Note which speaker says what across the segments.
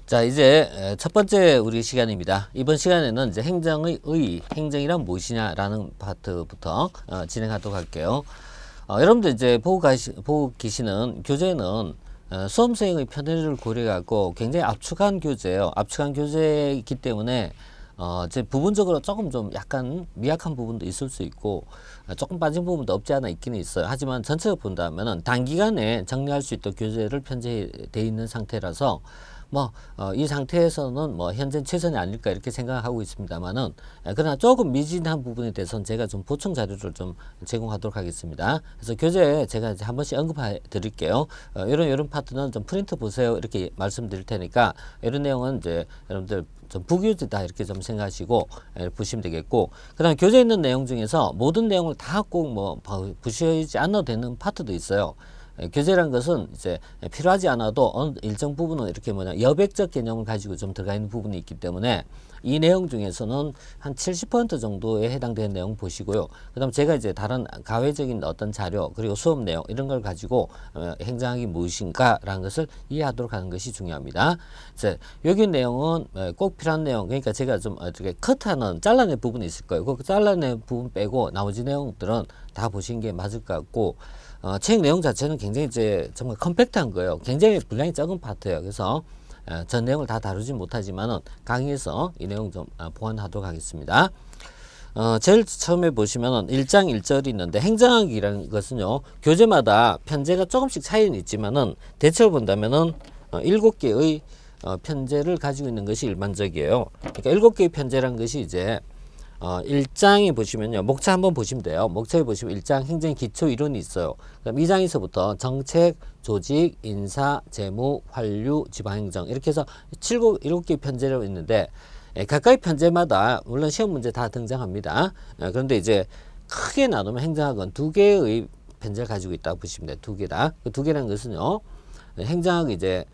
Speaker 1: 자, 이제 첫 번째 우리 시간입니다. 이번 시간에는 이제 행정의 의, 행정이란 무엇이냐라는 파트부터 진행하도록 할게요. 여러분들 이제 보고 계시는 교재는 수험생의 편의를 고려하고 굉장히 압축한 교재예요. 압축한 교재이기 때문에 제 부분적으로 조금 좀 약간 미약한 부분도 있을 수 있고 조금 빠진 부분도 없지 않아 있기는 있어요. 하지만 전체를 본다면은 단기간에 정리할 수 있도록 교재를 편제되어 있는 상태라서 이 상태에서는 현재 최선이 아닐까 이렇게 생각하고 있습니다만은, 그러나 조금 미진한 부분에 대해서는 제가 좀 보충 자료를 좀 제공하도록 하겠습니다. 그래서 교재에 제가 이제 한 번씩 언급해 드릴게요. 이런 파트는 좀 프린트 보세요 이렇게 말씀드릴 테니까, 이런 내용은 이제 여러분들 좀 부교재다 이렇게 좀 생각하시고 보시면 되겠고, 그 다음에 교재에 있는 내용 중에서 모든 내용을 다 꼭 부셔지지 않아도 되는 파트도 있어요. 교재란 것은 이제 필요하지 않아도 어느 일정 부분은 이렇게 여백적 개념을 가지고 좀 들어가 있는 부분이 있기 때문에 이 내용 중에서는 한 70% 정도에 해당되는 내용 보시고요. 그 다음 제가 이제 다른 가외적인 어떤 자료 그리고 수업 내용 이런 걸 가지고 행정학이 무엇인가 라는 것을 이해하도록 하는 것이 중요합니다. 이제 여기 내용은 꼭 필요한 내용, 그러니까 제가 좀 어떻게 컷하는 잘라낸 부분이 있을 거예요. 그 잘라낸 부분 빼고 나머지 내용들은 다 보시는 게 맞을 것 같고, 책 내용 자체는 굉장히 이제 정말 컴팩트한 거예요. 굉장히 분량이 적은 파트예요. 그래서 전 내용을 다 다루지 못하지만은 강의에서 이 내용 좀 보완하도록 하겠습니다. 제일 처음에 보시면은 1장 1절이 있는데, 행정학이라는 것은요, 교재마다 편제가 조금씩 차이는 있지만은 대체로 본다면은 7개의 편제를 가지고 있는 것이 일반적이에요. 그러니까 7개의 편제라는 것이 이제 1장에 보시면요, 목차 한번 보시면 돼요. 목차에 보시면 1장 행정 기초 이론이 있어요. 그럼 2장에서부터 정책, 조직, 인사, 재무, 환류, 지방행정 이렇게 해서 7개의 편제로 있는데, 각각의 편제마다 물론 시험 문제 다 등장합니다. 그런데 이제 크게 나누면 행정학은 2개의 편제를 가지고 있다고 보시면 돼요. 2개다. 그 2개라는 것은요, 행정학이 이제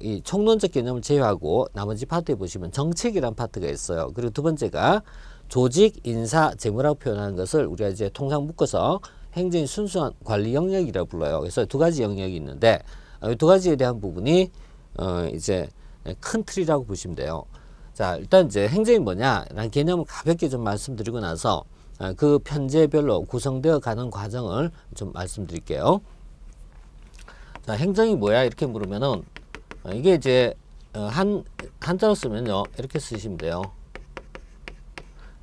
Speaker 1: 이 총론적 개념을 제외하고 나머지 파트에 보시면 정책이란 파트가 있어요. 그리고 두 번째가 조직, 인사, 재무라고 표현하는 것을 우리가 이제 통상 묶어서 행정의 순수한 관리 영역이라고 불러요. 그래서 두 가지 영역이 있는데, 이 두 가지에 대한 부분이 이제 큰 틀이라고 보시면 돼요. 자, 일단 이제 행정이 뭐냐라는 개념을 가볍게 좀 말씀드리고 나서 그 편제별로 구성되어 가는 과정을 좀 말씀드릴게요. 자, 행정이 뭐야 이렇게 물으면은 이게 이제 한자로 쓰면요, 이렇게 쓰시면 돼요.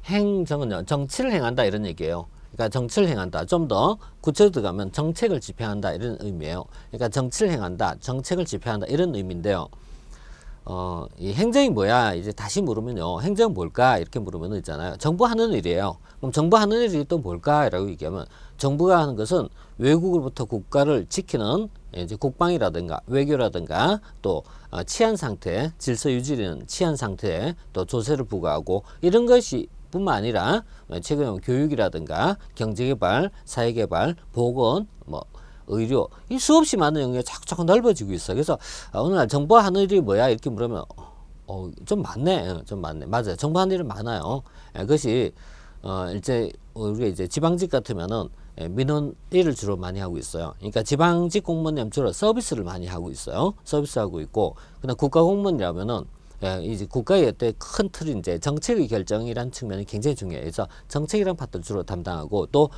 Speaker 1: 행정은요, 정치를 행한다 이런 얘기예요. 그러니까 정치를 행한다. 좀 더 구체적으로 들어가면 정책을 집행한다 이런 의미예요. 그러니까 정치를 행한다, 정책을 집행한다 이런 의미인데요. 이 행정이 뭐야 이제 다시 물으면요, 행정 뭘까 이렇게 물으면 있잖아요. 정부 하는 일이에요. 그럼 정부 하는 일이 또 뭘까 라고 얘기하면, 정부가 하는 것은 외국으로부터 국가를 지키는 이제 국방이라든가 외교라든가 또 치안 상태, 질서 유지는 치안 상태, 또 조세를 부과하고 이런 것이 뿐만 아니라 최근에 교육이라든가 경제개발, 사회개발, 보건, 의료, 이 수없이 많은 영역이 자꾸 넓어지고 있어요. 그래서 오늘날 정부 하는 일이 뭐야 이렇게 물으면 좀 많네, 좀 많네. 맞아요. 정부 하는 일은 많아요. 그것이 이제 우리가 이제 지방직 같으면은 민원 일을 주로 많이 하고 있어요. 그러니까 지방직 공무원이면 주로 서비스를 많이 하고 있어요. 서비스 하고 있고, 그다음 국가 공무원이라면은 이제 국가의 어떤 큰 틀이 이제 정책의 결정이라는 측면이 굉장히 중요해요. 그래서 정책이라는 파트를 주로 담당하고, 또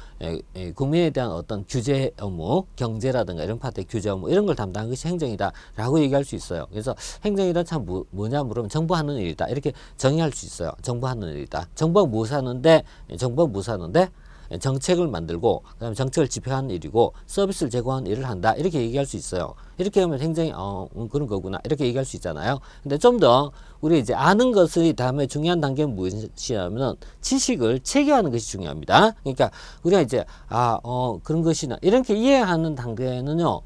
Speaker 1: 국민에 대한 어떤 규제 업무, 경제라든가 이런 파트의 규제 업무 이런 걸 담당하는 것이 행정이다라고 얘기할 수 있어요. 그래서 행정이란 참 뭐냐 물으면 정부 하는 일이다 이렇게 정의할 수 있어요. 정부 하는 일이다. 정부가 무엇 하는데, 정부가 무엇 하는데 정책을 만들고 그다음에 정책을 집행하는 일이고 서비스를 제공하는 일을 한다 이렇게 얘기할 수 있어요. 이렇게 하면 행정이 그런 거구나 이렇게 얘기할 수 있잖아요. 근데 좀 더 우리 이제 아는 것의 다음에 중요한 단계는 무엇이냐면은 지식을 체계하는 것이 중요합니다. 그러니까 우리가 이제 그런 것이나 이렇게 이해하는 단계는요,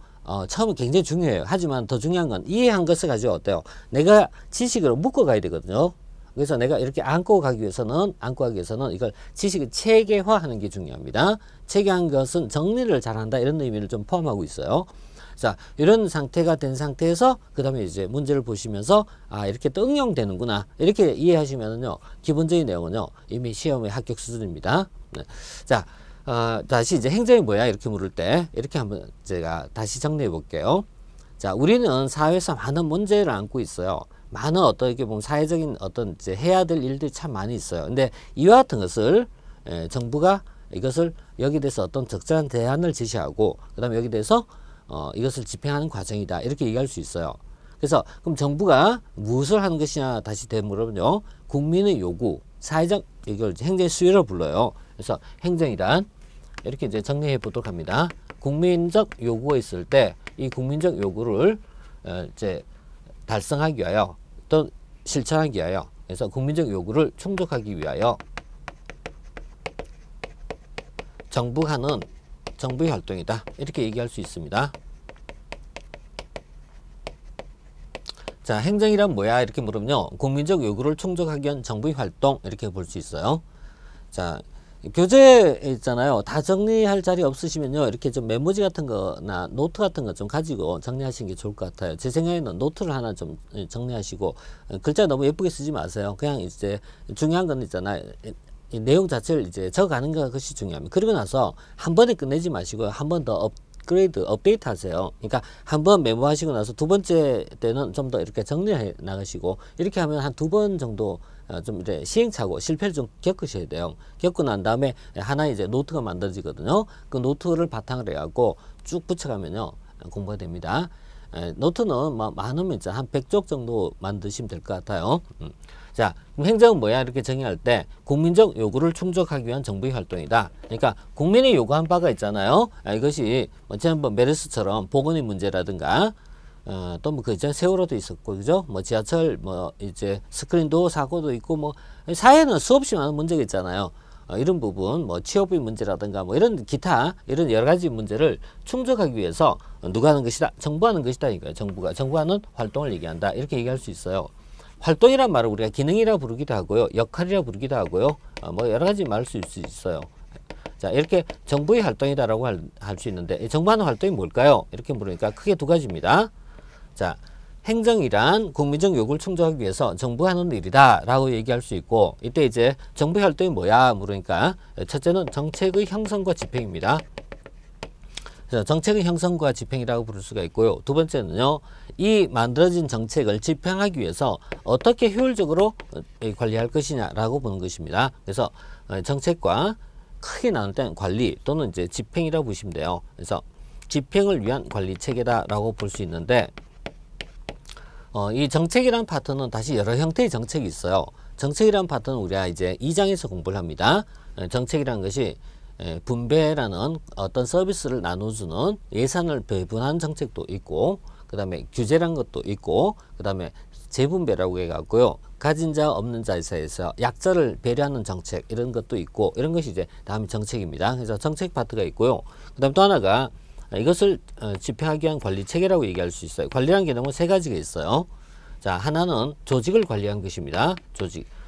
Speaker 1: 처음에 굉장히 중요해요. 하지만 더 중요한 건 이해한 것을 가지고 어때요? 내가 지식으로 묶어 가야 되거든요. 그래서 내가 이렇게 안고 가기 위해서는 이걸 지식을 체계화하는 게 중요합니다. 체계한 것은 정리를 잘한다 이런 의미를 좀 포함하고 있어요. 자, 이런 상태가 된 상태에서 그 다음에 이제 문제를 보시면서 이렇게 또 응용되는구나 이렇게 이해하시면은요, 기본적인 내용은요 이미 시험의 합격 수준입니다. 네. 자, 다시 이제 행정이 뭐야 이렇게 물을 때 이렇게 한번 제가 다시 정리해 볼게요. 자, 우리는 사회에서 많은 문제를 안고 있어요. 많은 어떻게 보면 사회적인 어떤 이제 해야 될 일들이 참 많이 있어요. 근데 이와 같은 것을 정부가 이것을 여기 대해서 어떤 적절한 대안을 제시하고 그다음에 여기 대해서 이것을 집행하는 과정이다 이렇게 얘기할 수 있어요. 그래서 그럼 정부가 무엇을 하는 것이냐 다시 되물으면요, 국민의 요구, 사회적 이걸 행정의 수요를 불러요. 그래서 행정이란 이렇게 이제 정리해 보도록 합니다. 국민적 요구가 있을 때 이 국민적 요구를 이제 달성하기 위하여 또 실천하기 위하여, 그래서 국민적 요구를 충족하기 위하여 정부가 하는 정부의 활동이다 이렇게 얘기할 수 있습니다. 자, 행정이란 뭐야 이렇게 물으면요, 국민적 요구를 충족하기 위한 정부의 활동 이렇게 볼 수 있어요. 자, 교재 있잖아요. 다 정리할 자리 없으시면요, 이렇게 좀 메모지 같은 거나 노트 같은 거 좀 가지고 정리하시는 게 좋을 것 같아요. 제 생각에는 노트를 하나 좀 정리하시고, 글자 너무 예쁘게 쓰지 마세요. 그냥 이제 중요한 건 있잖아요. 이 내용 자체를 이제 적어가는 것이 중요합니다. 그리고 나서 한 번에 끝내지 마시고요, 한 번 더 업그레이드, 업데이트 하세요. 그러니까 한 번 메모하시고 나서 두 번째 때는 좀 더 이렇게 정리해 나가시고, 이렇게 하면 한 두 번 정도 좀 이제 시행착오, 실패를 좀 겪으셔야 돼요. 겪고 난 다음에 하나의 이제 노트가 만들어지거든요. 그 노트를 바탕으로 해갖고 쭉 붙여가면요, 공부가 됩니다. 노트는 많으면 이제 한 100쪽 정도 만드시면 될 것 같아요. 자, 그럼 행정은 뭐야 이렇게 정의할 때 국민적 요구를 충족하기 위한 정부의 활동이다. 그러니까 국민이 요구한 바가 있잖아요. 이것이 지난번 메르스처럼 보건의 문제라든가 또 뭐 그 전 세월호도 있었고, 그죠? 뭐 지하철 뭐 이제 스크린도 사고도 있고, 뭐 사회는 수없이 많은 문제가 있잖아요. 이런 부분 뭐 취업의 문제라든가 뭐 이런 기타 이런 여러 가지 문제를 충족하기 위해서 누가 하는 것이다? 정부가 하는 것이다니까요. 정부가 하는 활동을 얘기한다 이렇게 얘기할 수 있어요. 활동이란 말을 우리가 기능이라 부르기도 하고요, 역할이라 부르기도 하고요, 뭐 여러 가지 말을 수 있어요. 자, 이렇게 정부의 활동이다라고 할 수 있는데, 정부하는 활동이 뭘까요? 이렇게 물으니까 크게 두 가지입니다. 자, 행정이란 국민적 요구를 충족하기 위해서 정부가 하는 일이다 라고 얘기할 수 있고, 이때 이제 정부의 활동이 뭐야 물으니까 첫째는 정책의 형성과 집행입니다. 그래서 정책의 형성과 집행이라고 부를 수가 있고요. 두 번째는요, 이 만들어진 정책을 집행하기 위해서 어떻게 효율적으로 관리할 것이냐라고 보는 것입니다. 그래서 정책과 크게 나눌 때는 관리 또는 이제 집행이라고 보시면 돼요. 그래서 집행을 위한 관리 체계다라고 볼 수 있는데, 이 정책이라는 파트는 다시 여러 형태의 정책이 있어요. 정책이라는 파트는 우리가 이제 2장에서 공부를 합니다. 정책이라는 것이 분배라는 어떤 서비스를 나눠주는 예산을 배분하는 정책도 있고, 그 다음에 규제라는 것도 있고, 그 다음에 재분배라고 해갖고요, 가진 자 없는 자 사이에서 약자를 배려하는 정책 이런 것도 있고, 이런 것이 이제 다음 정책입니다. 그래서 정책 파트가 있고요. 그 다음 또 하나가 이것을 집행하기 위한 관리 체계라고 얘기할 수 있어요. 관리라는 개념은 세 가지가 있어요. 자, 하나는 조직을 관리한 것입니다.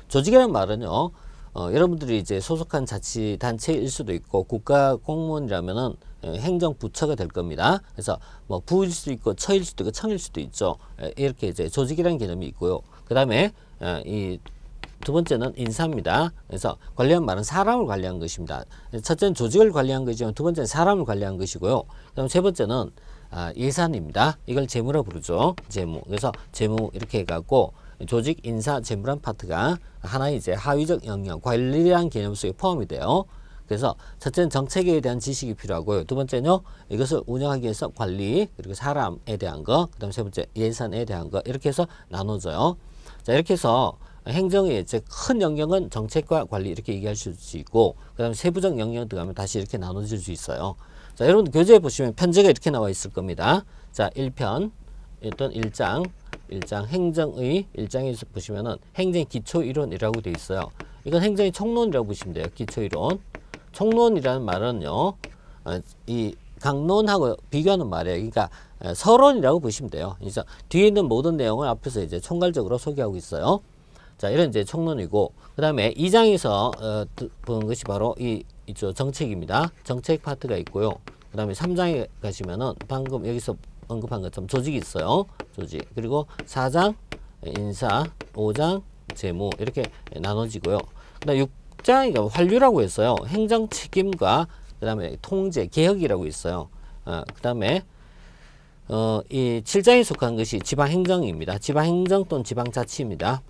Speaker 1: 조직이라는 말은요, 여러분들이 이제 소속한 자치단체일 수도 있고, 국가 공무원이라면은 행정부처가 될 겁니다. 그래서 뭐 부일 수도 있고, 처일 수도 있고, 청일 수도 있죠. 이렇게 이제 조직이라는 개념이 있고요. 그 다음에 이 두 번째는 인사입니다. 그래서 관리한 말은 사람을 관리한 것입니다. 첫째는 조직을 관리한 것이지만 두 번째는 사람을 관리한 것이고요. 그다음 세 번째는 예산입니다. 이걸 재무라 부르죠. 재무. 그래서 재무 이렇게 해갖고 조직, 인사, 재무란 파트가 하나의 이제 하위적 영역, 관리라는 개념 속에 포함이 돼요. 그래서 첫째는 정책에 대한 지식이 필요하고요. 두 번째는요, 이것을 운영하기 위해서 관리, 그리고 사람에 대한 거, 그 다음 세 번째 예산에 대한 거, 이렇게 해서 나눠져요. 자, 이렇게 해서 행정의 이제 큰 영역은 정책과 관리 이렇게 얘기할 수 있고, 그 다음에 세부적 영역 들어가면 다시 이렇게 나눠질 수 있어요. 자, 여러분 교재에 보시면 편제가 이렇게 나와 있을 겁니다. 자, 1편, 일단 1장 행정의 1장에서 보시면은 행정 기초이론이라고 되어 있어요. 이건 행정의 총론이라고 보시면 돼요. 기초이론. 총론이라는 말은요, 이 강론하고 비교하는 말이에요. 그러니까 서론이라고 보시면 돼요. 그래서 뒤에 있는 모든 내용을 앞에서 이제 총괄적으로 소개하고 있어요. 자, 이런 이제 총론이고, 그 다음에 2장에서 보는 것이 바로 이쪽 정책입니다. 정책 파트가 있고요. 그 다음에 3장에 가시면은 방금 여기서 언급한 것처럼 조직이 있어요. 조직. 그리고 4장 인사, 5장 재무 이렇게 나눠지고요. 그 다음에 6장이 환류라고 했어요. 행정 책임과 그 다음에 통제, 개혁이라고 있어요. 그 다음에 이 7장에 속한 것이 지방행정입니다. 지방행정 또는 지방자치입니다.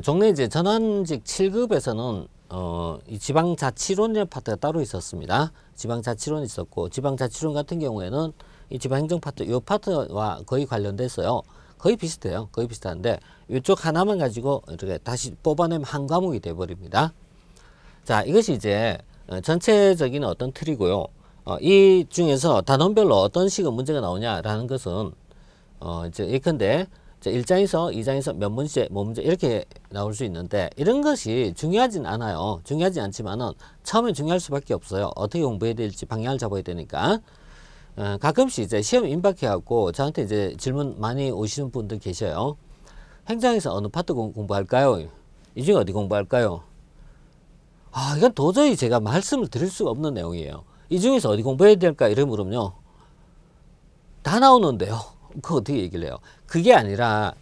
Speaker 1: 종래 이제 전환직 7급에서는 이 지방자치론이라는 파트가 따로 있었습니다. 지방자치론이 있었고, 지방자치론 같은 경우에는 이 지방행정 파트, 이 파트와 거의 관련됐어요. 거의 비슷해요. 거의 비슷한데, 이쪽 하나만 가지고 이렇게 다시 뽑아내면 한 과목이 되어버립니다. 자, 이것이 이제 전체적인 어떤 틀이고요. 이 중에서 단원별로 어떤 식의 문제가 나오냐라는 것은, 이제 예컨대, 1장에서 2장에서 몇 문제, 뭐 문제 이렇게 나올 수 있는데, 이런 것이 중요하진 않아요. 중요하지 않지만은 처음에 중요할 수밖에 없어요. 어떻게 공부해야 될지 방향을 잡아야 되니까. 가끔씩 이제 시험 임박해갖고 저한테 이제 질문 많이 오시는 분들 계셔요. 행정에서 어느 파트 공부할까요? 이 중에 어디 공부할까요? 이건 도저히 제가 말씀을 드릴 수가 없는 내용이에요. 이 중에서 어디 공부해야 될까? 이래 물으면요, 다 나오는데요. 그거 어떻게 얘기를 해요? 그게 아니라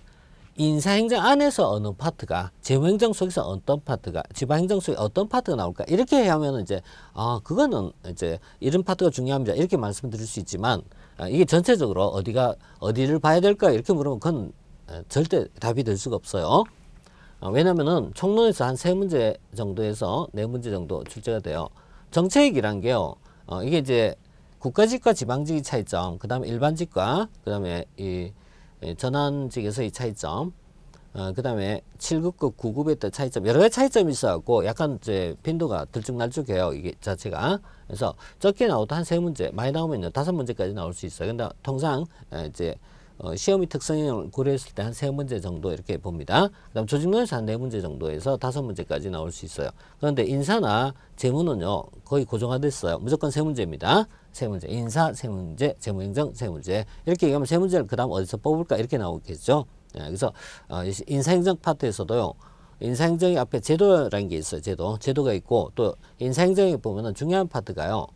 Speaker 1: 인사행정 안에서 어느 파트가, 재무행정 속에서 어떤 파트가, 지방행정 속에 어떤 파트가 나올까? 이렇게 하면 이제 그거는 이제 이런 파트가 중요합니다. 이렇게 말씀드릴 수 있지만, 이게 전체적으로 어디를 봐야 될까? 이렇게 물으면 그건 절대 답이 될 수가 없어요. 왜냐면은 총론에서 한 3문제 정도에서 4문제 정도 출제가 돼요. 정책이란 게요, 이게 이제 국가직과 지방직의 차이점, 그 다음에 일반직과, 그 다음에 이 전환직에서의 차이점, 그 다음에 7급과 9급의 차이점, 여러 가지 차이점이 있어갖고 약간 이제 빈도가 들쭉날쭉해요. 이게 자체가. 그래서 적게 나오도 한 3문제, 많이 나오면 5문제까지 나올 수 있어요. 근데 통상 이제 시험의 특성을 고려했을 때 한 3문제 정도 이렇게 봅니다. 그 다음 조직론에서 한 4문제 정도에서 5문제까지 나올 수 있어요. 그런데 인사나 재무는요, 거의 고정화됐어요. 무조건 3문제입니다. 3문제. 인사 3문제, 재무행정 3문제. 이렇게 얘기하면 3문제를 그 다음 어디서 뽑을까? 이렇게 나오겠죠. 그래서 인사행정 파트에서도요, 인사행정의 앞에 제도라는 게 있어요. 제도가 있고, 또 인사행정에 보면은 중요한 파트가요,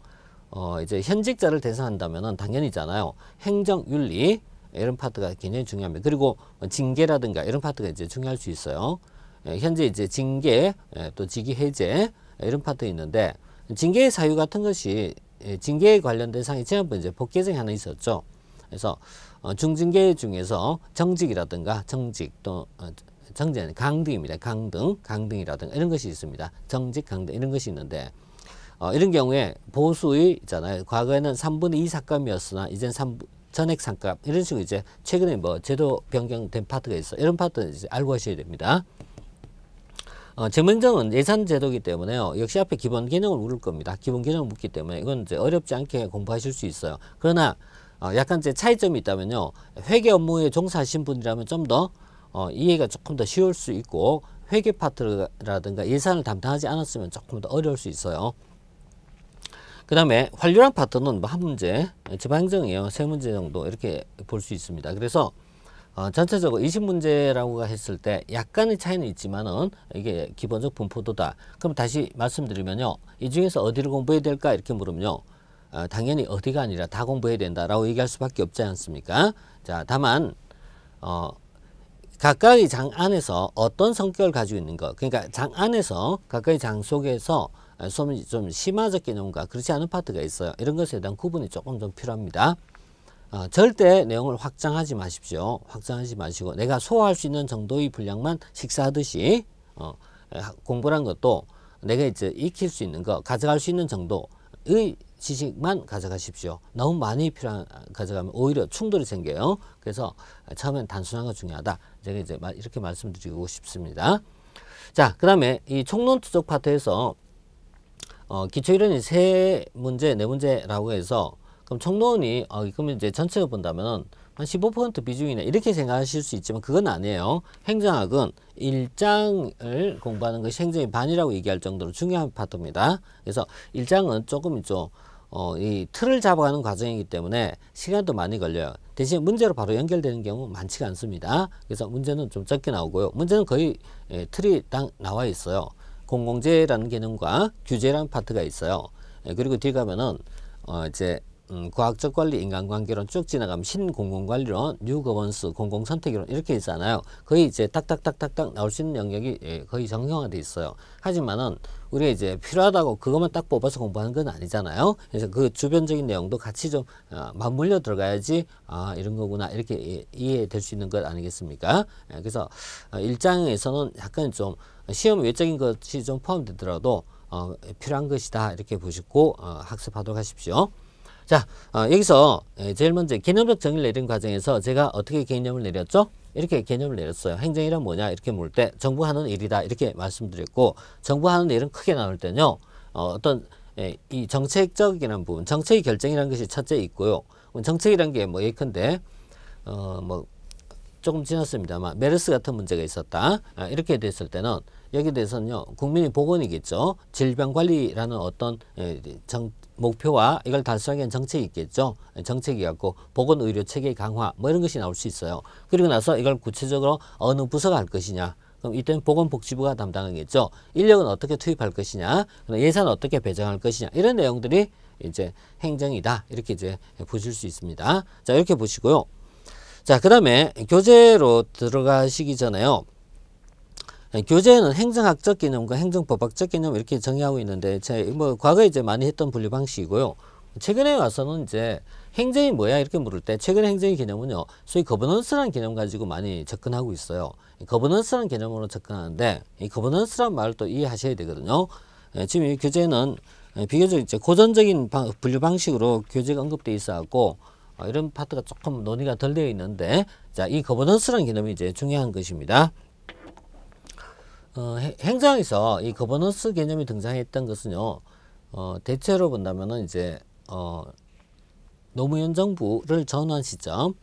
Speaker 1: 이제 현직자를 대상한다면은 당연히잖아요. 행정윤리, 이런 파트가 굉장히 중요합니다. 그리고 징계라든가 이런 파트가 이제 중요할 수 있어요. 현재 이제 징계, 또 직위 해제 이런 파트 있는데, 징계의 사유 같은 것이 징계에 관련된 사항이 지난번에 이제 법 개정이 하나 있었죠. 그래서 중징계 중에서 정직이라든가 정직 또 정직은 강등입니다. 강등이라든가 이런 것이 있습니다. 정직, 강등 이런 것이 있는데, 이런 경우에 보수의 있잖아요. 과거에는 3분의 2 삭감이었으나 이젠 전액 삭감 이런 식으로 이제 최근에 뭐 제도 변경된 파트가 있어. 이런 파트는 이제 알고 하셔야 됩니다. 재무행정은 예산 제도이기 때문에요, 역시 앞에 기본 개념을 물을 겁니다. 기본 개념을 묻기 때문에 이건 이제 어렵지 않게 공부하실 수 있어요. 그러나 약간 이제 차이점이 있다면요, 회계 업무에 종사하신 분이라면 좀 더 이해가 조금 더 쉬울 수 있고, 회계 파트라든가 예산을 담당하지 않았으면 조금 더 어려울 수 있어요. 그 다음에 활류량 파트는 뭐 한 문제, 지방행정이에요. 3문제 정도 이렇게 볼 수 있습니다. 그래서 전체적으로 20문제라고 했을 때 약간의 차이는 있지만은 이게 기본적 분포도다. 그럼 다시 말씀드리면요, 이 중에서 어디를 공부해야 될까? 이렇게 물으면요, 당연히 어디가 아니라 다 공부해야 된다라고 얘기할 수밖에 없지 않습니까? 자, 다만 각각의 장 안에서 어떤 성격을 가지고 있는 것, 그러니까 장 안에서 각각의 장 속에서 좀 심화적 개념과 그렇지 않은 파트가 있어요. 이런 것에 대한 구분이 조금 좀 필요합니다. 절대 내용을 확장하지 마십시오. 확장하지 마시고 내가 소화할 수 있는 정도의 분량만 식사하듯이 공부란 것도 내가 이제 익힐 수 있는 거, 가져갈 수 있는 정도의 지식만 가져가십시오. 너무 많이 가져가면 오히려 충돌이 생겨요. 그래서 처음엔 단순한 거 중요하다. 제가 이제 이렇게 말씀드리고 싶습니다. 자, 그 다음에 이 총론투적 파트에서 기초이론이 3문제, 4문제라고 해서, 그럼 총론이, 그러면 이제 전체를 본다면 한 15% 비중이네. 이렇게 생각하실 수 있지만 그건 아니에요. 행정학은 1장을 공부하는 것이 행정의 반이라고 얘기할 정도로 중요한 파트입니다. 그래서 1장은 조금 있죠. 이 틀을 잡아가는 과정이기 때문에 시간도 많이 걸려요. 대신 문제로 바로 연결되는 경우 많지가 않습니다. 그래서 문제는 좀 적게 나오고요. 문제는 거의 틀이 딱 나와 있어요. 공공재라는 개념과 규제라는 파트가 있어요. 그리고 뒤에 가면은 이제 과학적 관리, 인간관계론 쭉 지나가면 신공공관리론, 뉴거번스, 공공선택이론 이렇게 있잖아요. 거의 이제 딱딱딱딱딱 나올 수 있는 영역이 거의 정형화돼 있어요. 하지만은 우리가 이제 필요하다고 그것만 딱 뽑아서 공부하는 건 아니잖아요. 그래서 그 주변적인 내용도 같이 좀 맞물려 들어가야지 이런 거구나 이렇게 이해될 수 있는 것 아니겠습니까? 그래서 1장에서는 약간 좀 시험 외적인 것이 좀 포함되더라도 필요한 것이다 이렇게 보시고 학습하도록 하십시오. 자, 여기서 제일 먼저 개념적 정의를 내린 과정에서 제가 어떻게 개념을 내렸죠? 이렇게 개념을 내렸어요. 행정이란 뭐냐 이렇게 물을 때 정부하는 일이다 이렇게 말씀드렸고, 정부하는 일은 크게 나눌 때는요, 이 정책적이라는 부분, 정책의 결정이라는 것이 첫째 있고요. 정책이라는 게 뭐 예컨대 뭐 조금 지났습니다만 메르스 같은 문제가 있었다 이렇게 됐을 때는 여기에 대해서는요, 국민의 보건이겠죠. 질병관리라는 어떤 목표와 이걸 달성하기 위한 정책이 있겠죠. 정책이 갖고 보건의료체계 강화 뭐 이런 것이 나올 수 있어요. 그리고 나서 이걸 구체적으로 어느 부서가 할 것이냐, 그럼 이때는 보건복지부가 담당하겠죠. 인력은 어떻게 투입할 것이냐, 예산은 어떻게 배정할 것이냐, 이런 내용들이 이제 행정이다 이렇게 이제 보실 수 있습니다. 자, 이렇게 보시고요. 자, 그 다음에 교재로 들어가시기 전에요, 교재는 행정학적 개념과 행정법학적 개념 이렇게 정의하고 있는데, 뭐 과거에 이제 많이 했던 분류 방식이고요. 최근에 와서는 이제 행정이 뭐야 이렇게 물을 때, 최근의 행정의 개념은요, 소위 거버넌스라는 개념 가지고 많이 접근하고 있어요. 거버넌스라는 개념으로 접근하는데, 이 거버넌스라는 말을 또 이해하셔야 되거든요. 지금 이 교재는 비교적 이제 고전적인 분류 방식으로 교재가 언급되어 있어갖고 이런 파트가 조금 논의가 덜 되어 있는데, 자, 이 거버넌스라는 개념이 이제 중요한 것입니다. 행정에서 이 거버넌스 개념이 등장했던 것은요, 대체로 본다면은 이제 노무현 정부를 전후한 시점,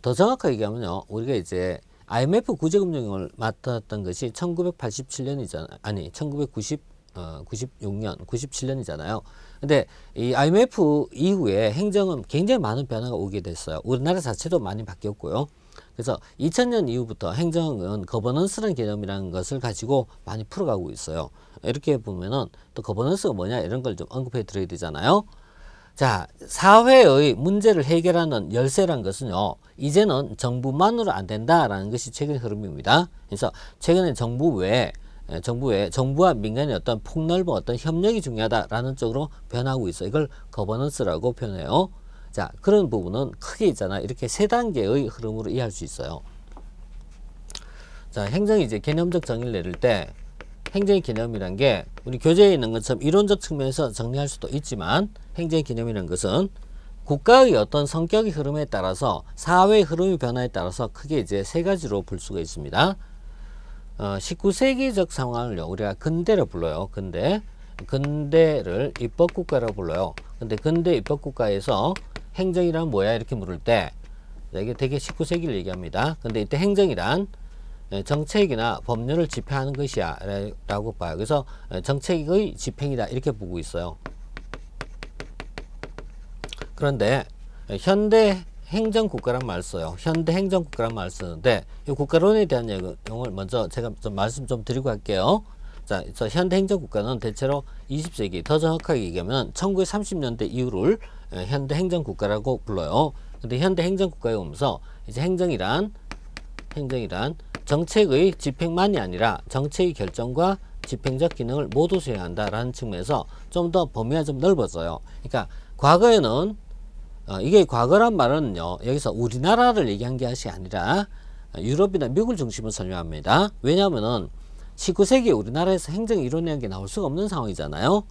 Speaker 1: 더 정확하게 얘기하면요, 우리가 이제 IMF 구제금융을 맡았던 것이 1987년이잖아요. 아니, 1996년, 97년이잖아요. 근데 이 IMF 이후에 행정은 굉장히 많은 변화가 오게 됐어요. 우리나라 자체도 많이 바뀌었고요. 그래서 2000년 이후부터 행정은 거버넌스라는 개념이라는 것을 가지고 많이 풀어가고 있어요. 이렇게 보면은 또 거버넌스가 뭐냐 이런 걸 좀 언급해 드려야 되잖아요. 자, 사회의 문제를 해결하는 열쇠란 것은요, 이제는 정부만으로 안 된다라는 것이 최근의 흐름입니다. 그래서 최근에 정부와 민간의 어떤 폭넓은 어떤 협력이 중요하다라는 쪽으로 변하고 있어요. 이걸 거버넌스라고 표현해요. 자, 그런 부분은 크게 있잖아. 이렇게 세 단계의 흐름으로 이해할 수 있어요. 자, 행정이 이제 개념적 정의를 내릴 때, 행정의 개념이란 게 우리 교재에 있는 것처럼 이론적 측면에서 정리할 수도 있지만, 행정의 개념이라는 것은 국가의 어떤 성격의 흐름에 따라서, 사회의 흐름의 변화에 따라서 크게 이제 세 가지로 볼 수가 있습니다. 19세기적 상황을요, 우리가 근대로 불러요. 근대를 입법국가라고 불러요. 근데 근대 입법국가에서 행정이란 뭐야 이렇게 물을 때, 이게 되게 19세기를 얘기합니다. 근데 이때 행정이란 정책이나 법률을 집행하는 것이야 라고 봐요. 그래서 정책의 집행이다 이렇게 보고 있어요. 그런데 현대 행정국가란 말을 써요. 현대 행정국가란 말을 쓰는데, 이 국가론에 대한 내용을 먼저 제가 좀 말씀 좀 드리고 할게요. 자, 그래서 현대 행정국가는 대체로 20세기, 더 정확하게 얘기하면 1930년대 이후를 현대 행정국가라고 불러요. 근데 현대 행정국가에 오면서 이제 행정이란 정책의 집행만이 아니라 정책의 결정과 집행적 기능을 모두 수행한다라는 측면에서 좀 더 범위가 좀 넓어져요. 그러니까 과거에는 이게 과거란 말은요, 여기서 우리나라를 얘기한 것이 아니라 유럽이나 미국을 중심으로 설명합니다. 왜냐하면은 19세기에 우리나라에서 행정 이론이라는 게 나올 수가 없는 상황이잖아요.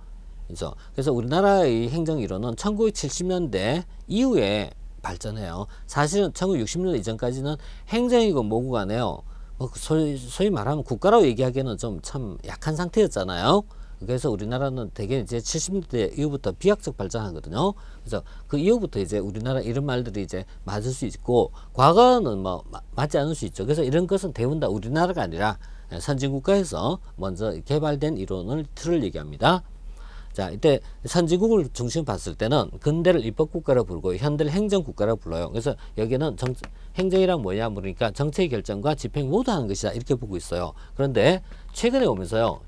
Speaker 1: 그래서 우리나라의 행정 이론은 1970년대 이후에 발전해요. 사실은 1960년대 이전까지는 행정이고 뭐고 간에요, 소위 말하면 국가라고 얘기하기에는 좀 참 약한 상태였잖아요. 그래서 우리나라는 대개 이제 70년대 이후부터 비약적 발전하거든요. 그래서 그 이후부터 이제 우리나라 이런 말들이 이제 맞을 수 있고, 과거는 뭐 맞지 않을 수 있죠. 그래서 이런 것은 대부분 다 우리나라가 아니라 선진국가에서 먼저 개발된 이론을 틀을 얘기합니다. 자, 이때 선진국을 중심 봤을 때는 근대를 입법국가라 부르고 현대를 행정국가라 불러요. 그래서 여기는 행정이란 뭐냐 물으니까 정책 결정과 집행 모두 하는 것이다 이렇게 보고 있어요. 그런데 최근에 오면서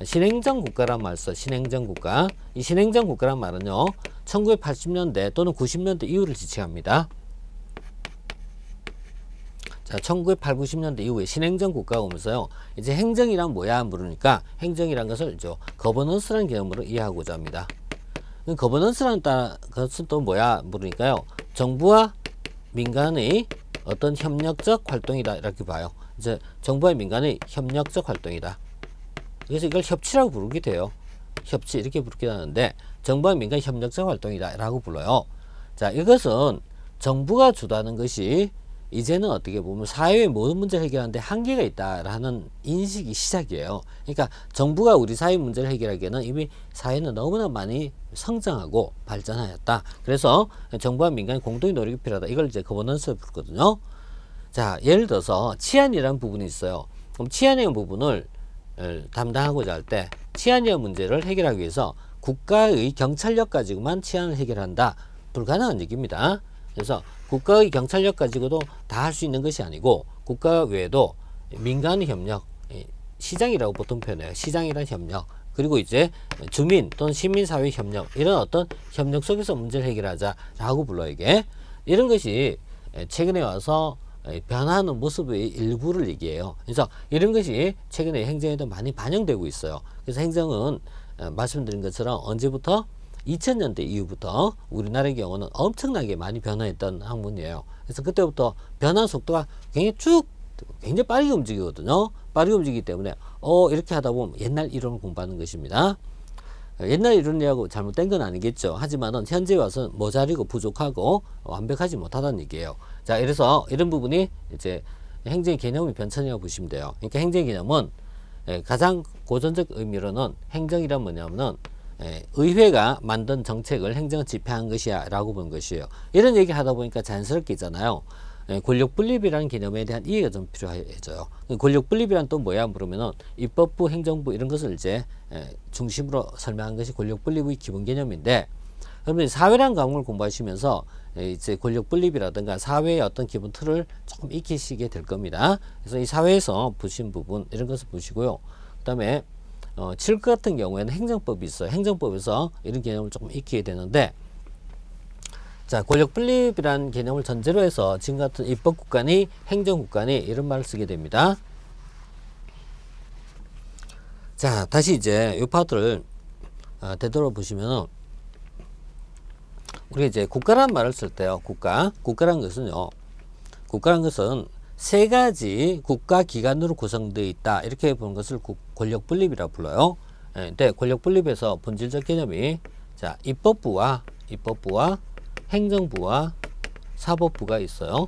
Speaker 1: 신행정 국가란 말 써. 신행정 국가. 이 신행정 국가란 말은요, 1980년대 또는 90년대 이후를 지칭합니다. 자, 1980, 90년대 이후에 신행정 국가가 오면서요, 이제 행정이란 뭐야 물으니까 행정이란 것을 이제 거버넌스라는 개념으로 이해하고자 합니다. 거버넌스라는 것은 또 뭐야 물으니까요, 정부와 민간의 어떤 협력적 활동이다 이렇게 봐요. 이제 정부와 민간의 협력적 활동이다. 그래서 이걸 협치라고 부르게 돼요. 협치 이렇게 부르게 하는데 정부와 민간 협력적 활동이다 라고 불러요. 자, 이것은 정부가 주도하는 것이 이제는 어떻게 보면 사회의 모든 문제를 해결하는데 한계가 있다라는 인식이 시작이에요. 그러니까 정부가 우리 사회 문제를 해결하기에는 이미 사회는 너무나 많이 성장하고 발전하였다. 그래서 정부와 민간의 공동의 노력이 필요하다. 이걸 이제 거버넌스를 부르거든요. 자, 예를 들어서 치안이라는 부분이 있어요. 그럼 치안이라는 부분을 담당하고자 할 때 치안이라는 문제를 해결하기 위해서 국가의 경찰력 가지고만 치안을 해결한다. 불가능한 얘기입니다. 그래서 국가의 경찰력 가지고도 다 할 수 있는 것이 아니고 국가 외에도 민간의 협력, 시장이라고 보통 표현해요. 시장이란 협력, 그리고 이제 주민 또는 시민사회 협력, 이런 어떤 협력 속에서 문제를 해결하자라고 불러요. 이게 이런 것이 최근에 와서 변화하는 모습의 일부를 얘기해요. 그래서 이런 것이 최근에 행정에도 많이 반영되고 있어요. 그래서 행정은 말씀드린 것처럼 언제부터 2000년대 이후부터 우리나라의 경우는 엄청나게 많이 변화했던 학문이에요. 그래서 그때부터 변화 속도가 굉장히 빠르게 움직이거든요. 빠르게 움직이기 때문에 이렇게 하다 보면 옛날 이론을 공부하는 것입니다. 옛날 이론이라고 잘못된 건 아니겠죠. 하지만은 현재 와서는 모자리고 부족하고 완벽하지 못하다는 얘기예요. 자, 그래서 이런 부분이 이제 행정의 개념의 변천이라고 보시면 돼요. 그러니까 행정의 개념은 가장 고전적 의미로는 행정이란 뭐냐면은 의회가 만든 정책을 행정은 집행한 것이야 라고 보는 것이에요. 이런 얘기 하다 보니까 자연스럽게 있잖아요. 권력 분립이라는 개념에 대한 이해가 좀 필요해져요. 권력 분립이란 또 뭐야 물으면은 입법부, 행정부 이런 것을 이제 중심으로 설명한 것이 권력 분립의 기본 개념인데, 그러면 사회라는 과목을 공부하시면서 이제 권력 분립이라든가 사회의 어떤 기본 틀을 조금 익히시게 될 겁니다. 그래서 이 사회에서 보신 부분 이런 것을 보시고요. 그다음에 7급 같은 경우에는 행정법이 있어요. 행정법에서 이런 개념을 조금 익히게 되는데, 자, 권력 분립이라는 개념을 전제로 해서 지금 같은 입법국간이 행정국간이 이런 말을 쓰게 됩니다. 자, 다시 이제 이 파트를 되돌아보시면은 우리가 이제 국가란 말을 쓸 때요. 국가란 것은요. 국가란 것은 세 가지 국가 기관으로 구성되어 있다. 이렇게 보는 것을 권력 분립이라고 불러요. 근데 권력 분립에서 본질적 개념이 자, 입법부와 행정부와 사법부가 있어요.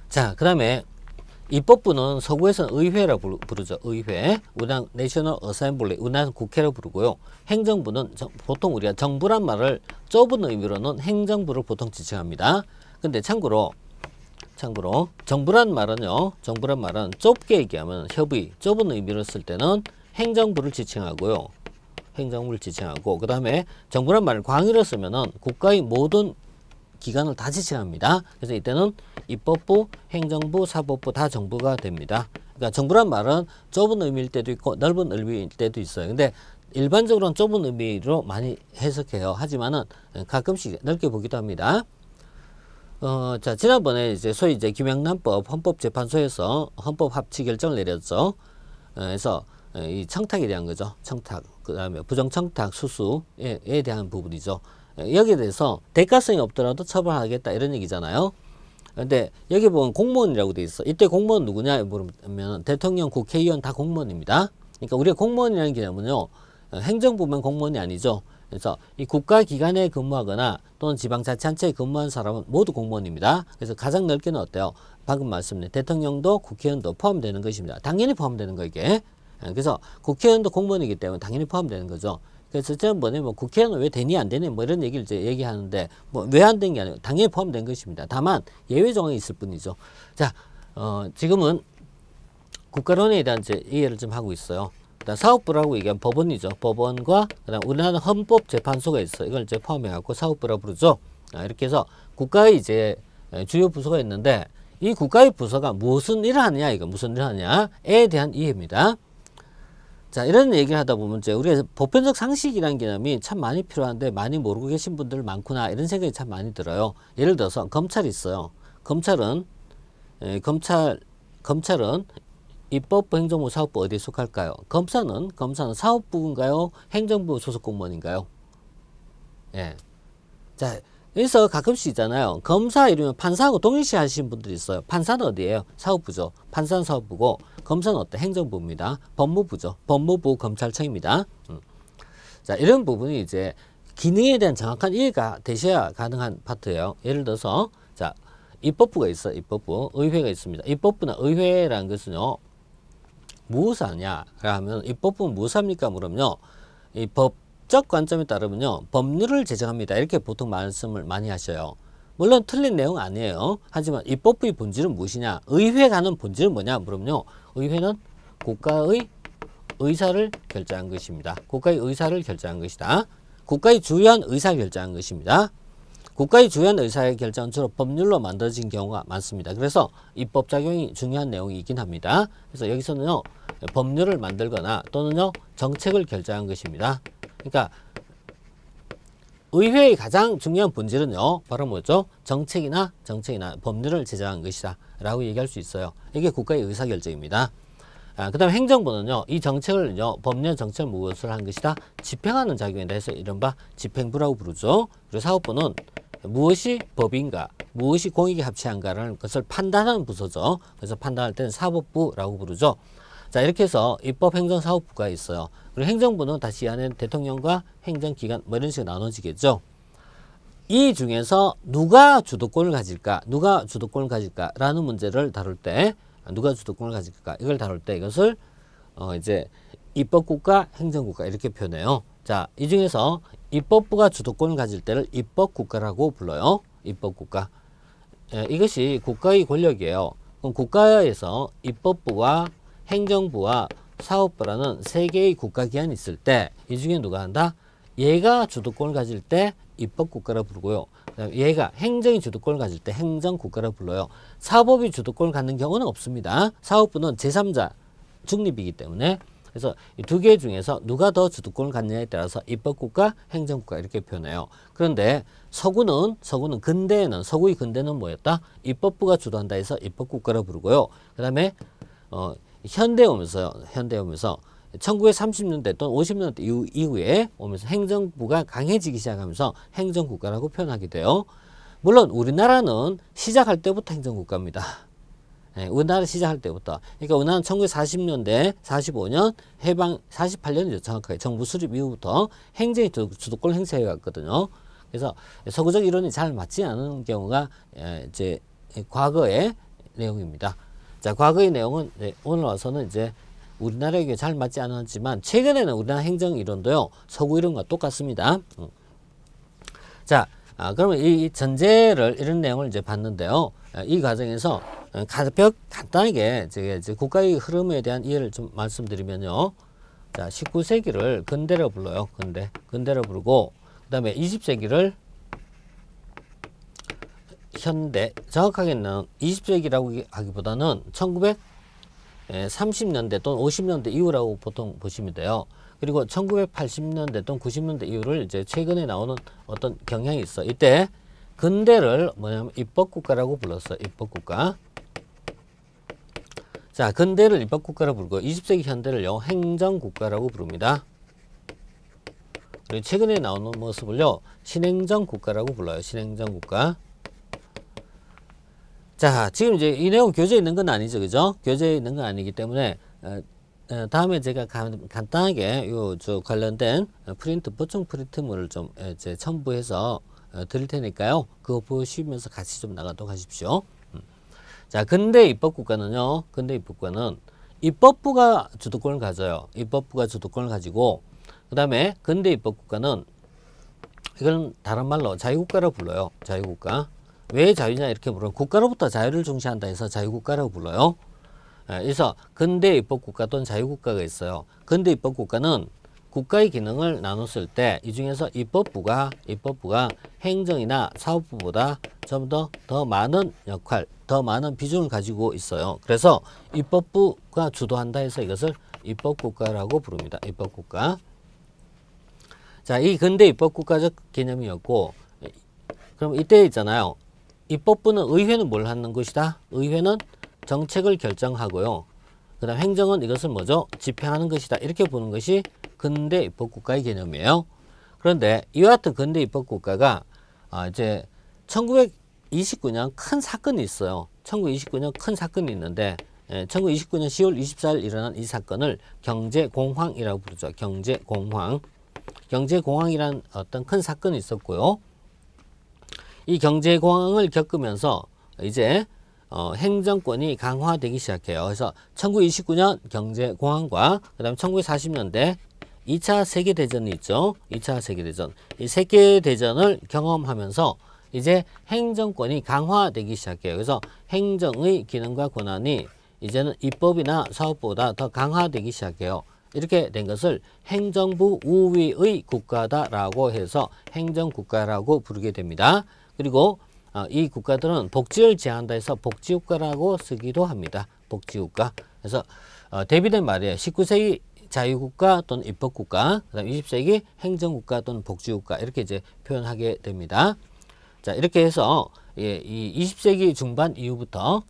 Speaker 1: 자, 그 다음에 입법부는 서구에서는 의회라고 부르죠. 의회. 우리나라 내셔널 어셈블리, 우리나라는 국회라고 부르고요. 행정부는 보통 우리가 정부란 말을 좁은 의미로는 행정부를 보통 지칭합니다. 근데 참고로 정부란 말은 좁게 얘기하면 협의, 좁은 의미로 쓸 때는 행정부를 지칭하고요. 그 다음에 정부란 말을 광의로 쓰면은 국가의 모든 기관을 다 지칭합니다. 그래서 이때는 입법부, 행정부, 사법부 다 정부가 됩니다. 그러니까 정부란 말은 좁은 의미일 때도 있고 넓은 의미일 때도 있어요. 근데 일반적으로는 좁은 의미로 많이 해석해요. 하지만은 가끔씩 넓게 보기도 합니다. 자, 지난번에 소위 김영란법 헌법재판소에서 헌법 합치 결정을 내렸죠. 그래서 이 청탁에 대한 거죠. 청탁, 그 다음에 부정청탁 수수에 대한 부분이죠. 여기에 대해서 대가성이 없더라도 처벌하겠다 이런 얘기잖아요. 근데 여기 보면 공무원이라고 돼 있어. 이때 공무원 누구냐 물으면 대통령, 국회의원 다 공무원입니다. 그러니까 우리가 공무원이라는 개념은요, 행정부만 공무원이 아니죠. 그래서 이 국가기관에 근무하거나 또는 지방자치단체에 근무한 사람은 모두 공무원입니다. 그래서 가장 넓게는 어때요? 방금 말씀드린 대통령도 국회의원도 포함되는 것입니다. 당연히 포함되는 거 이게. 그래서 국회의원도 공무원이기 때문에 당연히 포함되는 거죠. 그래서 지난번에 국회의원은 왜 되니 안 되니 이런 얘기를 이제 얘기하는데 왜 안 된 게 아니고 당연히 포함된 것입니다. 다만 예외 조항이 있을 뿐이죠. 자, 지금은 국가론에 대한 이해를 좀 하고 있어요. 그다음 사법부라고 얘기하면 법원이죠. 법원과 그다음 우리나라는 헌법재판소가 있어요. 이걸 이제 포함해 갖고 사법부라고 부르죠. 이렇게 해서 국가의 주요 부서가 있는데 이 국가의 부서가 무슨 일을 하느냐, 이거 무슨 일을 하느냐에 대한 이해입니다. 자, 이런 얘기를 하다 보면 이제 우리가 보편적 상식이라는 개념이 참 많이 필요한데 많이 모르고 계신 분들 많구나 이런 생각이 참 많이 들어요. 예를 들어서 검찰이 있어요. 검찰은 입법부, 행정부, 사법부 어디에 속할까요? 검사는 사법부인가요? 행정부 소속 공무원인가요? 예. 자, 여기서 가끔씩 있잖아요. 검사 이러면 판사하고 동일시 하시는 분들이 있어요. 판사는 어디예요? 사법부죠. 판사는 사법부고, 검사는 어때? 행정부입니다. 법무부죠. 법무부 검찰청입니다. 자, 이런 부분이 이제 기능에 대한 정확한 이해가 되셔야 가능한 파트예요. 예를 들어서, 자, 입법부가 있어요. 입법부. 의회가 있습니다. 입법부나 의회라는 것은요, 무엇을 하냐 하면, 입법부는 무엇을 합니까? 물으면요, 이 법적 관점에 따르면요, 법률을 제정합니다. 이렇게 보통 말씀을 많이 하셔요. 물론 틀린 내용 아니에요. 하지만 입법부의 본질은 무엇이냐? 의회가 하는 본질은 뭐냐? 물으면요, 의회는 국가의 의사를 결정한 것입니다. 국가의 의사를 결정한 것이다. 국가의 주요한 의사를 결정한 것입니다. 국가의 주요한 의사의 결정은 주로 법률로 만들어진 경우가 많습니다. 그래서 입법 작용이 중요한 내용이긴 합니다. 그래서 여기서는요, 법률을 만들거나 또는요, 정책을 결정한 것입니다. 그러니까 의회의 가장 중요한 본질은요, 바로 뭐죠? 정책이나 법률을 제정한 것이다 라고 얘기할 수 있어요. 이게 국가의 의사결정입니다. 그 다음에 행정부는요, 이 정책을요, 법령 정책을 무엇을 한 것이다? 집행하는 작용에 대해서 이른바 집행부라고 부르죠. 그리고 사법부는 무엇이 법인가, 무엇이 공익에 합치한가라는 것을 판단하는 부서죠. 그래서 판단할 때는 사법부라고 부르죠. 자, 이렇게 해서 입법, 행정, 사법부가 있어요. 그리고 행정부는 다시 이 안에는 대통령과 행정기관 뭐 이런 식으로 나눠지겠죠. 이 중에서 누가 주도권을 가질까 라는 문제를 다룰 때, 누가 주도권을 가질까 이걸 다룰 때 이것을 이제 입법국가, 행정국가 이렇게 표현해요. 자, 이 중에서 입법부가 주도권을 가질 때를 입법국가라고 불러요. 입법국가. 이것이 국가의 권력이에요. 그럼 국가에서 입법부와 행정부와 사법부라는 세 개의 국가기관이 있을 때 이 중에 누가 한다? 얘가 주도권을 가질 때 입법국가라 부르고요. 그다음에 얘가 행정이 주도권을 가질 때 행정국가라 불러요. 사법이 주도권을 갖는 경우는 없습니다. 사법부는 제3자 중립이기 때문에. 그래서 이 두 개 중에서 누가 더 주도권을 갖느냐에 따라서 입법국가, 행정국가 이렇게 표현해요. 그런데 서구의 근대는 뭐였다? 입법부가 주도한다 해서 입법국가라 부르고요. 그 다음에 현대에 오면서 1930년대 또는 50년대 이후에 오면서 행정부가 강해지기 시작하면서 행정국가라고 표현하게 돼요. 물론 우리나라는 시작할 때부터 행정국가입니다. 우리나라 시작할 때부터. 그러니까 우리나라는 1940년대, 45년, 해방 48년이죠. 정확하게. 정부 수립 이후부터 행정이 주도권을 행사해 갔거든요. 그래서 서구적 이론이 잘 맞지 않은 경우가 이제 과거의 내용입니다. 자, 과거의 내용은 오늘 와서는 이제 우리나라에게 잘 맞지 않았지만 최근에는 우리나라 행정 이론도요, 서구 이론과 똑같습니다. 자, 그러면 이 전제를 이런 내용을 이제 봤는데요. 이 과정에서 간단하게 이제 국가의 흐름에 대한 이해를 좀 말씀드리면요. 자, 19세기를 근대로 불러요. 근대로 부르고, 그 다음에 20세기를 현대, 정확하게는 20세기라고 하기보다는 1930년대 또는 50년대 이후라고 보통 보시면 돼요. 그리고 1980년대 또는 90년대 이후를 이제 최근에 나오는 어떤 경향이 있어. 이때 근대를 뭐냐면 입법국가라고 불렀어요. 입법국가. 자, 근대를 입법국가라고 부르고 20세기 현대를요, 행정국가라고 부릅니다. 그리고 최근에 나오는 모습을요, 신행정국가라고 불러요. 신행정국가. 자, 지금 이제 이 내용 교재에 있는 건 아니죠. 그죠? 교재에 있는 건 아니기 때문에, 다음에 제가 간단하게 저 관련된 보충 프린트물을 좀 이제 첨부해서 드릴 테니까요. 그거 보시면서 같이 좀 나가도록 하십시오. 자, 근대 입법국가는요, 입법부가 주도권을 가져요. 입법부가 주도권을 가지고, 그 다음에 근대 입법국가는, 이건 다른 말로 자유국가라고 불러요. 자유국가. 왜 자유냐 이렇게 물으면 국가로부터 자유를 중시한다 해서 자유국가라고 불러요. 그래서 근대 입법국가 또는 자유국가가 있어요. 근대 입법국가는 국가의 기능을 나눴을 때 이 중에서 입법부가 행정이나 사법부보다 좀 더 많은 역할, 더 많은 비중을 가지고 있어요. 그래서 입법부가 주도한다 해서 이것을 입법국가라고 부릅니다. 입법국가. 자, 이 근대 입법국가적 개념이었고, 그럼 이때 있잖아요. 입법부는 의회는 뭘 하는 것이다? 의회는 정책을 결정하고요. 그 다음 행정은 이것을 뭐죠? 집행하는 것이다. 이렇게 보는 것이 근대 입법국가의 개념이에요. 그런데 이와 같은 근대 입법국가가 이제 1929년 큰 사건이 있어요. 1929년 큰 사건이 있는데 1929년 10월 24일 일어난 이 사건을 경제공황이라고 부르죠. 경제공황. 경제공황이란 어떤 큰 사건이 있었고요. 이 경제공황을 겪으면서 이제 행정권이 강화되기 시작해요. 그래서 1929년 경제공황과 그 다음에 1940년대 2차 세계대전이 있죠. 2차 세계대전. 이 세계대전을 경험하면서 이제 행정권이 강화되기 시작해요. 그래서 행정의 기능과 권한이 이제는 입법이나 사법보다 더 강화되기 시작해요. 이렇게 된 것을 행정부 우위의 국가다라고 해서 행정국가라고 부르게 됩니다. 그리고 이 국가들은 복지를 제한한다 해서 복지국가라고 쓰기도 합니다. 복지국가. 그래서 대비된 말이에요. 19세기 자유국가 또는 입법국가, 그 다음 20세기 행정국가 또는 복지국가 이렇게 이제 표현하게 됩니다. 자, 이렇게 해서 이 20세기 중반 이후부터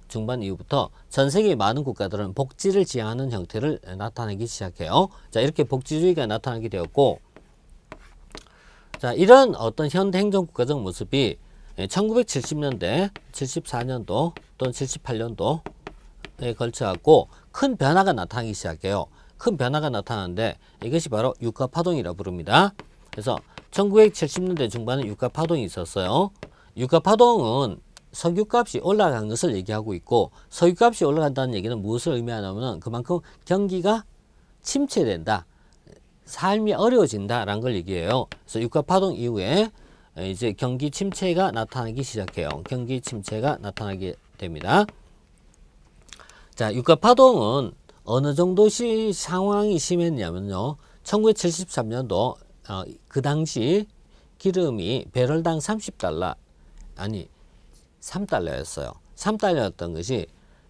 Speaker 1: 전 세계의 많은 국가들은 복지를 지향하는 형태를 나타내기 시작해요. 자, 이렇게 복지주의가 나타나게 되었고, 자, 이런 어떤 현대 행정국가적 모습이 1970년대, 74년도 또는 78년도에 걸쳐갖고 큰 변화가 나타나기 시작해요. 큰 변화가 나타나는데 이것이 바로 유가파동이라고 부릅니다. 그래서 1970년대 중반에 유가파동이 있었어요. 유가파동은 석유값이 올라간 것을 얘기하고 있고, 석유값이 올라간다는 얘기는 무엇을 의미하냐면 그만큼 경기가 침체된다, 삶이 어려워진다라는 걸 얘기해요. 그래서 유가파동 이후에 이제 경기 침체가 나타나기 시작해요. 경기 침체가 나타나게 됩니다. 자, 유가파동은 어느 정도 상황이 심했냐면요. 1973년도 그 당시 기름이 배럴당 30달러, 아니 3달러였어요. 3달러였던 것이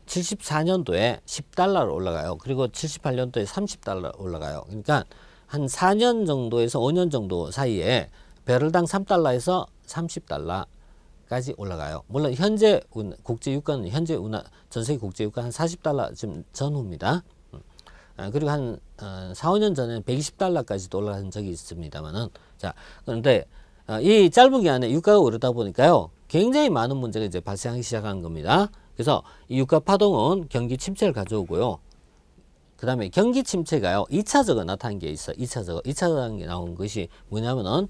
Speaker 1: 74년도에 10달러로 올라가요. 그리고 78년도에 30달러 올라가요. 그러니까 한 4년 정도에서 5년 정도 사이에 배럴당 3달러에서 30달러까지 올라가요. 물론 현재 국제유가는 전 세계 국제유가 한 40달러 좀 전후입니다. 그리고 한 4, 5년 전에 120달러까지도 올라간 적이 있습니다만은, 자, 그런데 이 짧은 기간에 유가가 오르다 보니까요, 굉장히 많은 문제가 이제 발생하기 시작한 겁니다. 그래서 이 유가 파동은 경기 침체를 가져오고요. 그 다음에 경기 침체가요, 2차적으로 나타난 게 있어요. 2차적으로 나온 것이 뭐냐면은,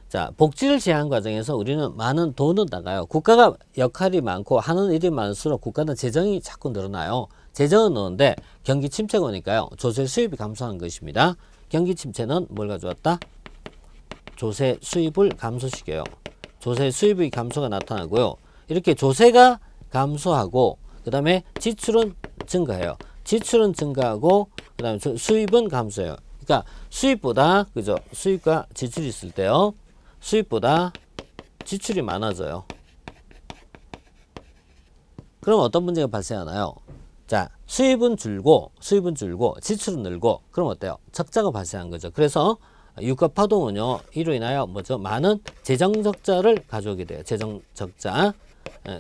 Speaker 1: 자, 복지를 제한 과정에서 우리는 많은 돈을 나가요. 국가가 역할이 많고 하는 일이 많을수록 국가는 재정이 자꾸 늘어나요. 재정은 넣는데 경기 침체가 오니까요, 조세 수입이 감소한 것입니다. 경기 침체는 뭘 가져왔다? 조세 수입을 감소시켜요. 조세 수입의 감소가 나타나고요. 이렇게 조세가 감소하고 그 다음에 지출은 증가해요. 지출은 증가하고 그 다음에 수입은 감소해요. 그러니까 수입보다, 그죠? 수입과 지출이 있을 때요, 수입보다 지출이 많아져요. 그럼 어떤 문제가 발생하나요? 자, 수입은 줄고 지출은 늘고, 그럼 어때요? 적자가 발생한 거죠. 그래서 유가 파동은요, 이로 인하여 뭐죠? 많은 재정 적자를 가져오게 돼요. 재정 적자.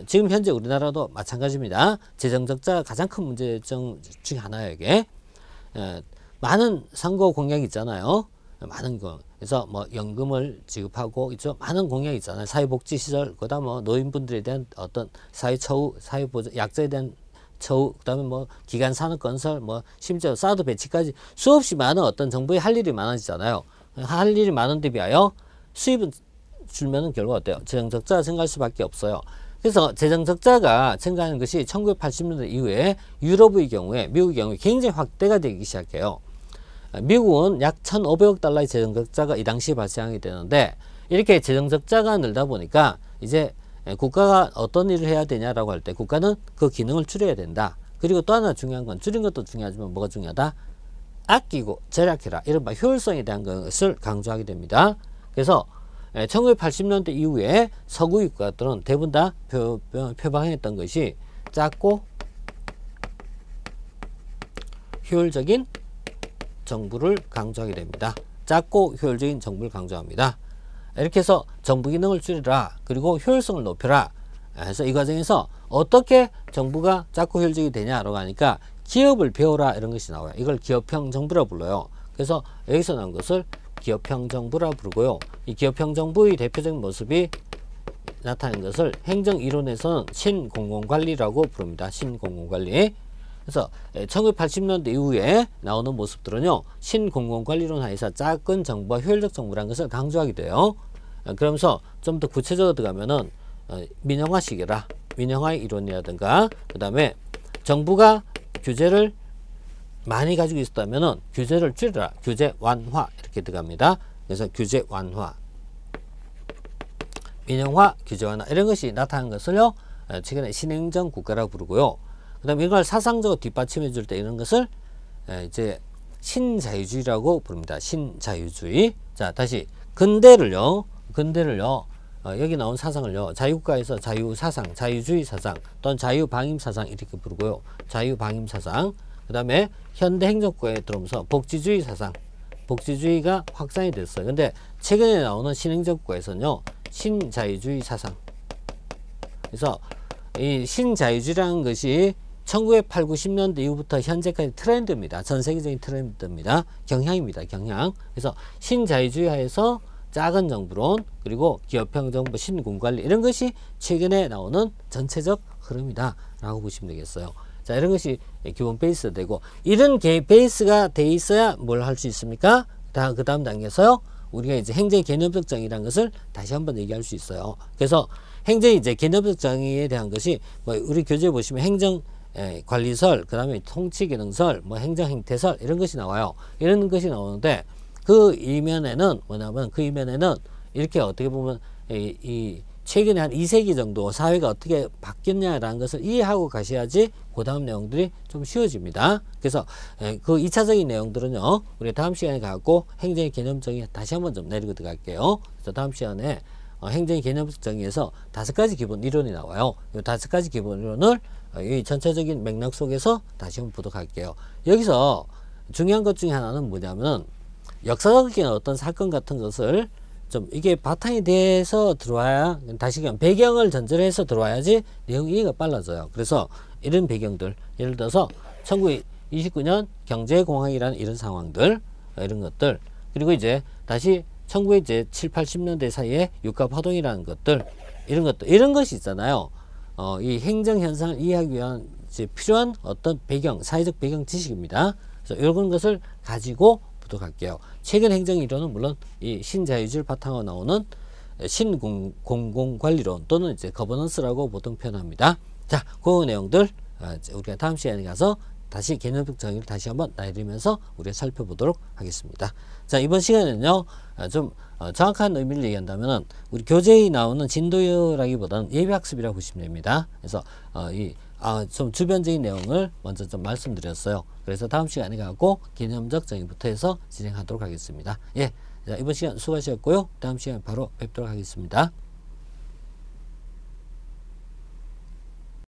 Speaker 1: 지금 현재 우리나라도 마찬가지입니다. 재정 적자가 가장 큰 문제점 중에 하나예요, 이게. 많은 선거 공약이 있잖아요. 많은 거. 그래서 뭐 연금을 지급하고 있죠. 많은 공약이 있잖아요. 사회복지 시설, 그다음 뭐 노인분들에 대한 어떤 사회처우, 사회보장, 약자에 대한 처우, 그다음에 뭐 기간 산업 건설, 뭐 심지어 사드 배치까지 수없이 많은 어떤 정부의 할 일이 많아지잖아요. 할 일이 많은 데 비하여 수입은 줄면은 결국 어때요? 재정 적자가 증가할 수밖에 없어요. 그래서 재정 적자가 증가하는 것이 1980년대 이후에 유럽의 경우에, 미국의 경우에 굉장히 확대가 되기 시작해요. 미국은 약 1,500억 달러의 재정 적자가 이 당시에 발생하게 되는데, 이렇게 재정 적자가 늘다 보니까 이제 국가가 어떤 일을 해야 되냐라고 할 때 국가는 그 기능을 줄여야 된다. 그리고 또 하나 중요한 건, 줄인 것도 중요하지만 뭐가 중요하다? 아끼고 절약해라, 이른바 효율성에 대한 것을 강조하게 됩니다. 그래서 1980년대 이후에 서구의 국가들은 대부분 다 표방했던 것이 작고 효율적인 정부를 강조하게 됩니다. 작고 효율적인 정부를 강조합니다. 이렇게 해서 정부 기능을 줄여라, 그리고 효율성을 높여라 해서 이 과정에서 어떻게 정부가 작고 효율적이 되냐라고 하니까 기업을 배워라, 이런 것이 나와요. 이걸 기업형 정부라 불러요. 그래서 여기서 나온 것을 기업형 정부라 부르고요. 이 기업형 정부의 대표적인 모습이 나타낸 것을 행정이론에서는 신공공관리라고 부릅니다. 신공공관리. 그래서 1980년대 이후에 나오는 모습들은요, 신공공관리론 하에서 작은 정부와 효율적 정부라는 것을 강조하게 돼요. 그러면서 좀 더 구체적으로 들어가면은 민영화시켜라, 민영화의 이론이라든가, 그 다음에 정부가 규제를 많이 가지고 있었다면은 규제를 줄여라, 규제 완화, 이렇게 들어갑니다. 그래서 규제 완화, 민영화, 규제 완화, 이런 것이 나타난 것을요, 최근에 신행정 국가라고 부르고요. 그 다음에 이걸 사상적으로 뒷받침해 줄 때 이런 것을 이제 신자유주의라고 부릅니다. 신자유주의. 자, 다시 근대를요, 여기 나온 사상을요, 자유국가에서 자유사상, 자유주의 사상 또는 자유방임사상 이렇게 부르고요. 자유방임사상. 그 다음에 현대행정국가에 들어오면서 복지주의 사상, 복지주의가 확산이 됐어요. 근데 최근에 나오는 신행정국가에서는요, 신자유주의 사상. 그래서 이 신자유주의라는 것이 1980, 90년대 이후부터 현재까지 트렌드입니다. 전 세계적인 트렌드입니다. 경향입니다. 경향. 그래서 신자유주의 하에서 작은 정부론, 그리고 기업형 정부, 신공관리, 이런 것이 최근에 나오는 전체적 흐름이다 라고 보시면 되겠어요. 자, 이런 것이 기본 베이스가 되고, 이런 베이스가 돼 있어야 뭘 할 수 있습니까? 그 다음 단계에서요, 우리가 이제 행정 개념적 정의라는 것을 다시 한번 얘기할 수 있어요. 그래서 행정이 이제 개념적 정의에 대한 것이 뭐 우리 교재에 보시면 행정 관리설, 그 다음에 통치기능설, 뭐 행정행태설, 이런 것이 나와요. 이런 것이 나오는데, 그 이면에는 뭐냐면, 그 이면에는 이렇게 어떻게 보면 이 최근에 한 2세기 정도 사회가 어떻게 바뀌었냐라는 것을 이해하고 가셔야지 그 다음 내용들이 좀 쉬워집니다. 그래서 그 2차적인 내용들은요, 우리 다음 시간에 갖고 행정의 개념 정의 다시 한번 좀 내리고 들어갈게요. 그래서 다음 시간에 행정의 개념적 정의에서 5가지 기본 이론이 나와요. 이 5가지 기본 이론을 이 전체적인 맥락 속에서 다시 한번 보도록 할게요. 여기서 중요한 것 중에 하나는 뭐냐면은, 역사적인 어떤 사건 같은 것을 좀 이게 바탕이 돼서 들어와야, 다시 그냥 배경을 전제로 해서 들어와야지 내용 이해가 빨라져요. 그래서 이런 배경들, 예를 들어서 1929년 경제공황이라는 이런 상황들, 이런 것들, 그리고 이제 다시 1970, 80년대 사이에 유가 파동이라는 것들, 이런 것들, 이런 것이 있잖아요. 이 행정 현상을 이해하기 위한 이제 필요한 어떤 배경, 사회적 배경 지식입니다. 그래서 이런 것을 가지고 보도록 할게요. 최근 행정 이론은 물론 이 신자유주의를 바탕으로 나오는 신공공관리론 또는 이제 거버넌스라고 보통 표현합니다. 자, 그 내용들 우리가 다음 시간에 가서 다시 개념적 정의를 다시 한번 내리면서 우리가 살펴보도록 하겠습니다. 자, 이번 시간에는요, 좀 정확한 의미를 얘기한다면은 우리 교재에 나오는 진도라기보다는 예비학습이라고 보시면 됩니다. 그래서 좀 주변적인 내용을 먼저 좀 말씀드렸어요. 그래서 다음 시간에 가고 개념적 정의부터 해서 진행하도록 하겠습니다. 예, 자, 이번 시간 수고하셨고요. 다음 시간 바로 뵙도록 하겠습니다.